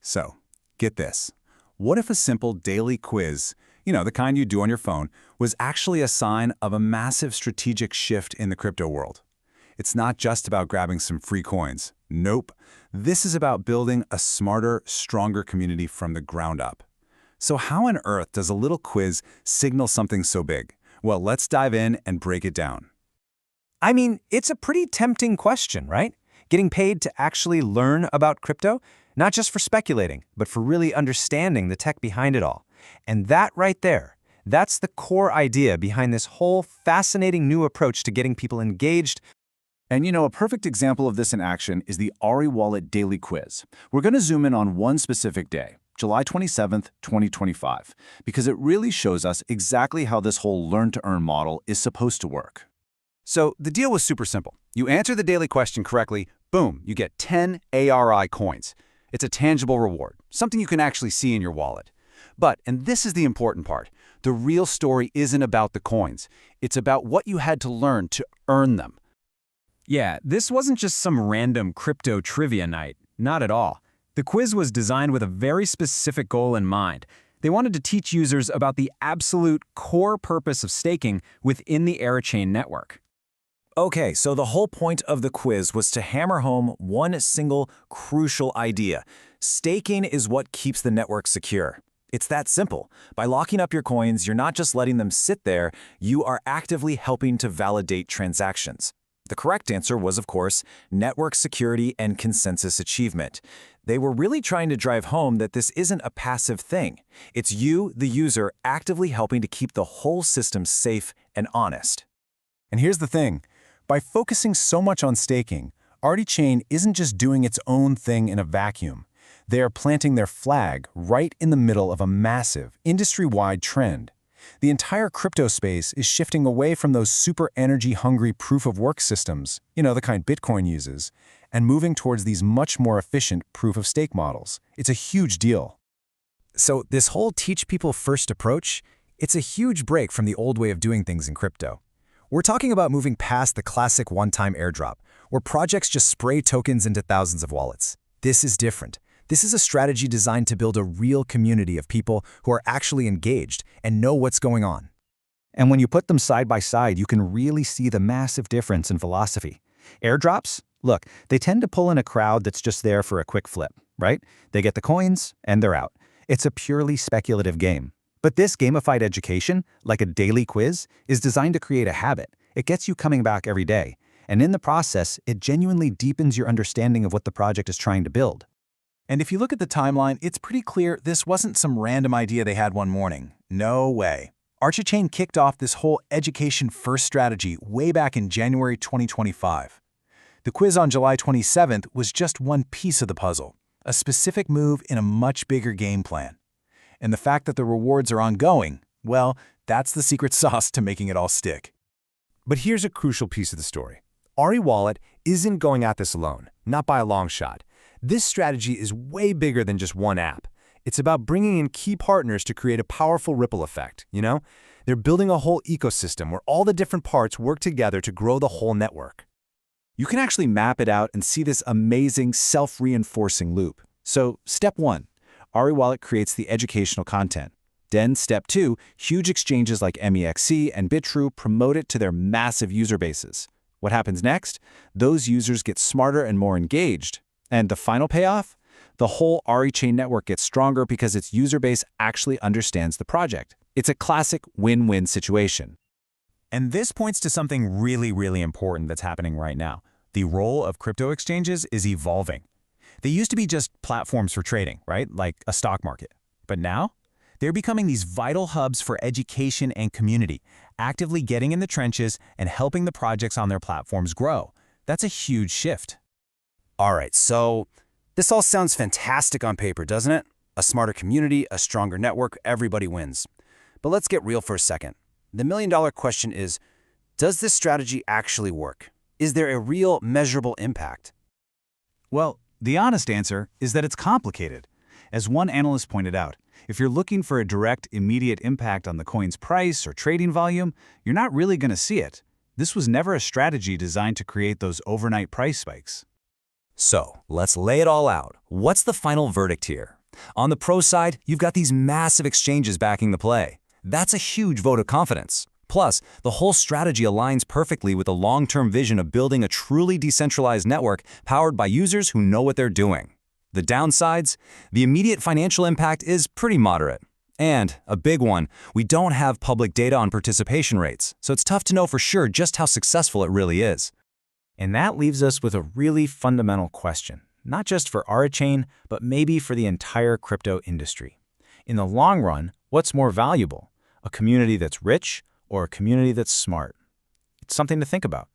So, get this. What if a simple daily quiz, the kind you do on your phone, was actually a sign of a massive strategic shift in the crypto world? It's not just about grabbing some free coins. Nope. This is about building a smarter, stronger community from the ground up. So how on earth does a little quiz signal something so big? Well, let's dive in and break it down. I mean, it's a pretty tempting question, right? Getting paid to actually learn about crypto, not just for speculating, but for really understanding the tech behind it all. And that right there, that's the core idea behind this whole fascinating new approach to getting people engaged. And a perfect example of this in action is the ARI Wallet Daily Quiz. We're going to zoom in on one specific day, July 27th, 2025, because it really shows us exactly how this whole learn-to-earn model is supposed to work. So the deal was super simple. You answer the daily question correctly, boom, you get 10 ARI coins. It's a tangible reward, something you can actually see in your wallet. But, and this is the important part, the real story isn't about the coins. It's about what you had to learn to earn them. Yeah, this wasn't just some random crypto trivia night. Not at all. The quiz was designed with a very specific goal in mind. They wanted to teach users about the absolute core purpose of staking within the Arichain network. Okay, so the whole point of the quiz was to hammer home one single crucial idea. Staking is what keeps the network secure. It's that simple. By locking up your coins, you're not just letting them sit there, you are actively helping to validate transactions. The correct answer was, of course, network security and consensus achievement. They were really trying to drive home that this isn't a passive thing. It's you, the user, actively helping to keep the whole system safe and honest. And here's the thing. By focusing so much on staking, Arichain isn't just doing its own thing in a vacuum. They are planting their flag right in the middle of a massive, industry-wide trend. The entire crypto space is shifting away from those super energy-hungry proof-of-work systems, the kind Bitcoin uses, and moving towards these much more efficient proof-of-stake models. It's a huge deal. So this whole teach people first approach, it's a huge break from the old way of doing things in crypto. We're talking about moving past the classic one-time airdrop, where projects just spray tokens into thousands of wallets. This is different. This is a strategy designed to build a real community of people who are actually engaged and know what's going on. And when you put them side by side, you can really see the massive difference in philosophy. Airdrops? Look, they tend to pull in a crowd that's just there for a quick flip, right? They get the coins, and they're out. It's a purely speculative game. But this gamified education, like a daily quiz, is designed to create a habit. It gets you coming back every day. And in the process, it genuinely deepens your understanding of what the project is trying to build. And if you look at the timeline, it's pretty clear this wasn't some random idea they had one morning. No way. Arichain kicked off this whole education-first strategy way back in January 2025. The quiz on July 27th was just one piece of the puzzle, a specific move in a much bigger game plan. And the fact that the rewards are ongoing, well, that's the secret sauce to making it all stick. But here's a crucial piece of the story. ARI Wallet isn't going at this alone, not by a long shot. This strategy is way bigger than just one app. It's about bringing in key partners to create a powerful ripple effect, They're building a whole ecosystem where all the different parts work together to grow the whole network. You can actually map it out and see this amazing self-reinforcing loop. So, step 1. ARI Wallet creates the educational content. Then, step 2, huge exchanges like MEXC and Bitrue promote it to their massive user bases. What happens next? Those users get smarter and more engaged. And the final payoff? The whole Arichain network gets stronger because its user base actually understands the project. It's a classic win-win situation. And this points to something really, really important that's happening right now. The role of crypto exchanges is evolving. They used to be just platforms for trading, right? Like a stock market. But now, they're becoming these vital hubs for education and community, actively getting in the trenches and helping the projects on their platforms grow. That's a huge shift. All right, so this all sounds fantastic on paper, doesn't it? A smarter community, a stronger network, everybody wins. But let's get real for a second. The million-dollar question is, does this strategy actually work? Is there a real measurable impact? Well, the honest answer is that it's complicated. As one analyst pointed out, if you're looking for a direct, immediate impact on the coin's price or trading volume, you're not really going to see it. This was never a strategy designed to create those overnight price spikes. So, let's lay it all out. What's the final verdict here? On the pro side, you've got these massive exchanges backing the play. That's a huge vote of confidence. Plus, the whole strategy aligns perfectly with the long-term vision of building a truly decentralized network powered by users who know what they're doing. The downsides? The immediate financial impact is pretty moderate. And, a big one, we don't have public data on participation rates, so it's tough to know for sure just how successful it really is. And that leaves us with a really fundamental question, not just for Arichain, but maybe for the entire crypto industry. In the long run, what's more valuable? A community that's rich or a community that's smart? It's something to think about.